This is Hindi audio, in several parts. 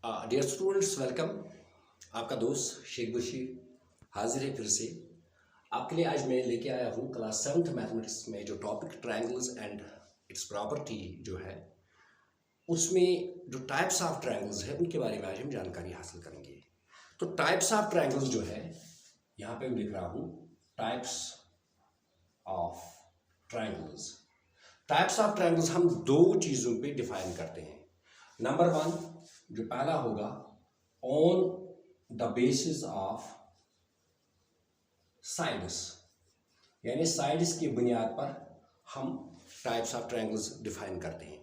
Dear students, welcome. आपका दोस्त शेख बशीर हाजिर है फिर से। आपके लिए आज मैं लेके आया हूँ क्लास 7th मैथमेटिक्स में जो topic triangles and it's property जो है, उसमें जो टाइप्स ऑफ ट्रायंगल्स है उनके बारे में आज हम जानकारी हासिल करेंगे। तो टाइप्स ऑफ ट्रायंगल्स जो है, यहाँ पे मैं लिख रहा हूँ types of triangles. Types of triangles हम दो चीज़ों पे डिफाइन करते हैं। नंबर वन, जो पहला होगा, on the basis of sides, यानी साइड्स की बुनियाद पर हम टाइप्स ऑफ ट्रायंगल्स डिफाइन करते हैं।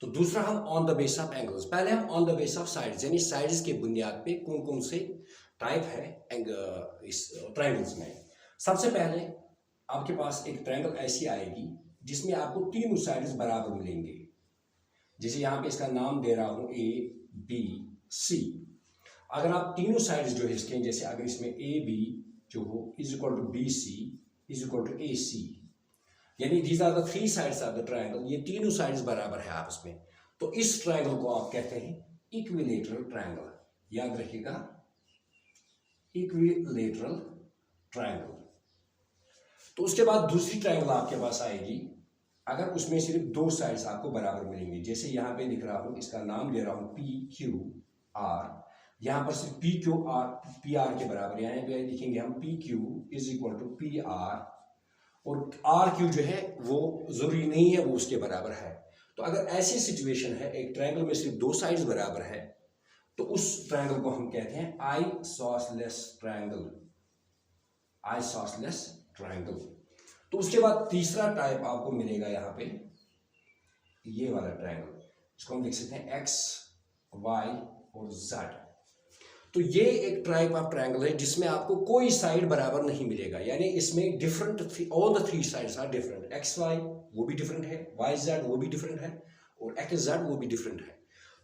तो दूसरा, हम on the base of angles. पहले हम on the base of sides, यानी साइड्स के बुनियाद पे कौन कौन से टाइप है इस ट्रायंगल्स में। सबसे पहले आपके पास एक ट्रायंगल ऐसी आएगी जिसमें आपको तीनों साइड्स बराबर मिलेंगे। जैसे यहाँ पे इसका नाम दे रहा हूँ ए बी सी। अगर आप तीनों साइड्स जो है इसके, जैसे अगर इसमें ए बी जो हो is equal to B C is equal to A C, यानी these are the three sides of the triangle, ये तीनों साइड्स बराबर है आपस में, तो इस ट्रायंगल को आप कहते हैं इक्विलेटरल ट्रायंगल। याद रखिएगा, इक्विलेटरल ट्रायंगल। तो उसके बाद दूसरी ट्रायंगल आपके पास आएगी अगर उसमें सिर्फ दो साइड्स आपको बराबर मिलेंगे। जैसे यहाँ पे लिख रहा हूँ, इसका नाम दे रहा हूँ पी क्यू आर। यहाँ पर सिर्फ P Q R P R के बराबर, यहाँ पे लिखेंगे हम P Q is equal to P R, और आर क्यू जो है वो जरूरी नहीं है वो उसके बराबर है। तो अगर ऐसी सिचुएशन है, एक ट्रायंगल में सिर्फ दो साइड्स बराबर है, तो उस ट्रायंगल को हम कहते हैं आइसोसेलेस ट्रायंगल। Isosceles triangle. तो उसके बाद तीसरा टाइप आपको मिलेगा यहाँ पे, ये वाला ट्रायंगल, इसको हम लिख सकते हैं एक्स वाई और जेड। तो ये एक टाइप ऑफ ट्रायंगल है जिसमें आपको कोई साइड बराबर नहीं मिलेगा, यानी इसमें different, all the three sides are different. X Y वो भी डिफरेंट है, वाई जेड वो भी डिफरेंट है, और एक्स जेड वो भी डिफरेंट है।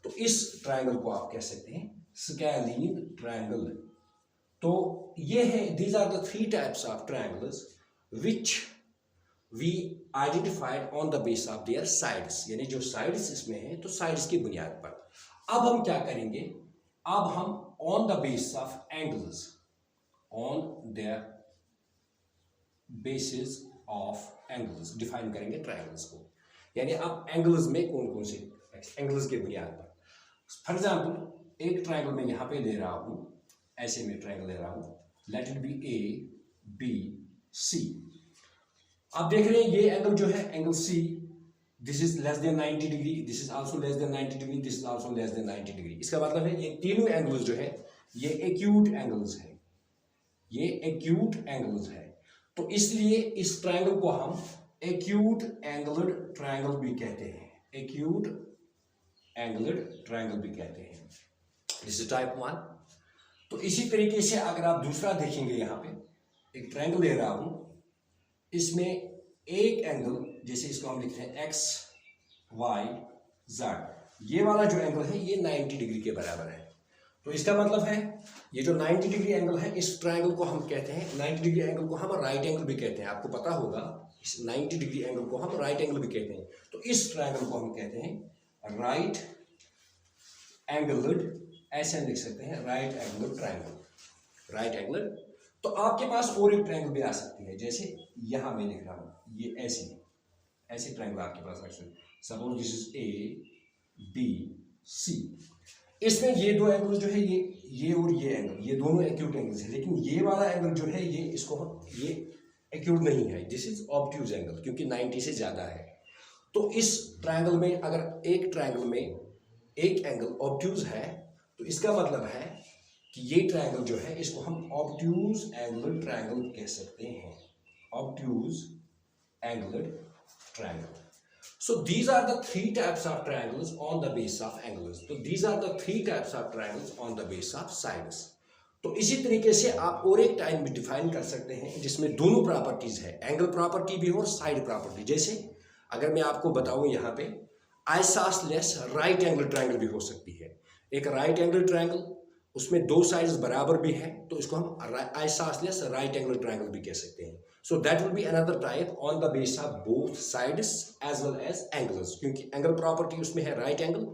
तो इस ट्रायंगल को आप कह सकते हैं स्केलीन ट्रायंगल। तो ये है, these are the three types of triangles which we identified on the base of their sides, यानी जो साइड्स इसमें है तो साइड्स की बुनियाद पर। अब हम क्या करेंगे, अब हम on the base of angles, on their basis of angles define करेंगे ट्रायंगल्स को। यानी अब एंगल्स में कौन कौन से एंगल्स की बुनियाद पर। फॉर एग्जाम्पल, एक ट्रायंगल में यहां पे दे रहा हूं, ऐसे में ट्रायंगल ले रहा हूं, let it be A B C. आप देख रहे हैं ये एंगल जो है, angle C, this is less than 90 degree, this is also less than 90 degree, this is also less than 90 degree. इसका मतलब है ये तीनों एंगल्स जो है ये एक्यूट एंगल्स है, ये एक्यूट एंगल्स है। तो इसलिए इस ट्रायंगल को हम एक्यूट एंगल्ड ट्रायंगल भी कहते हैं, एक्यूट एंगल्ड ट्रायंगल भी कहते हैं। This is type 1। तो इसी तरीके से अगर आप दूसरा देखेंगे, यहाँ पे एक ट्रायंगल ले रहा हूं, इसमें एक एंगल, जैसे इसको हम लिखते हैं एक्स वाई जेड, ये वाला जो एंगल है ये 90 डिग्री के बराबर है। तो इसका मतलब है ये जो 90 डिग्री एंगल है, इस ट्रायंगल को हम कहते हैं, 90 डिग्री एंगल को हम राइट एंगल भी कहते हैं। आपको पता होगा, इस 90 डिग्री एंगल को हम राइट एंगल भी कहते हैं। तो इस ट्रायंगल को हम कहते हैं राइट एंगल्ड, ऐसे लिख सकते हैं right angle triangle, right angle. तो आपके पास और एक ट्रायंगल भी आ सकती है, जैसे यहां मैं लिख रहा हूं, ये ऐसी ट्रायंगल आपके पास आ सकती है। Suppose this is A B C. इसमें ये दो एंगल जो है, ये और ये एंगल, ये दोनों एक्यूट एंगल्स है, लेकिन ये वाला एंगल जो है ये इसको ये एक्यूट नहीं है, दिस इज ऑब्ट्यूज एंगल, क्योंकि 90 से ज्यादा है। तो इस ट्रायंगल में अगर एक ट्रायंगल में एक एंगल ऑब्ट्यूज है, तो इसका मतलब है कि ये ट्रायंगल जो है इसको हम ऑब्ट्यूज एंगल ट्रायंगल कह सकते हैं, obtuse angle triangle. So these are the three types of triangles on the base of angles. So these are the three types of triangles on the base of sides. तो इसी तरीके से आप और एक टाइप भी डिफाइन कर सकते हैं जिसमें दोनों प्रॉपर्टीज है, एंगल प्रॉपर्टी भी हो और साइड प्रॉपर्टी। जैसे अगर मैं आपको बताऊं, यहाँ पे आइसोसेलेस राइट एंगल ट्रायंगल भी हो सकती है। एक राइट एंगल ट्रायंगल, उसमें दो साइड्स बराबर भी है, तो इसको हम आइसोसेलेस राइट एंगल ट्रायंगल भी कह सकते हैं। So that will be another type on the base of both sides as well as angles, क्योंकि एंगल प्रॉपर्टी उसमें है राइट एंगल,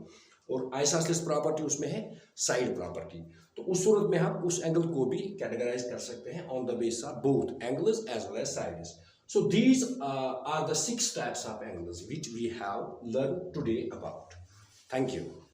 और आइसोसेलेस प्रॉपर्टी उसमें है साइड प्रॉपर्टी। तो उस सूरत में हम उस एंगल को भी कैटेगराइज कर सकते हैं on the basis of both angles as well as sides. So these are the 6 types of angles which we have learned today about. Thank you.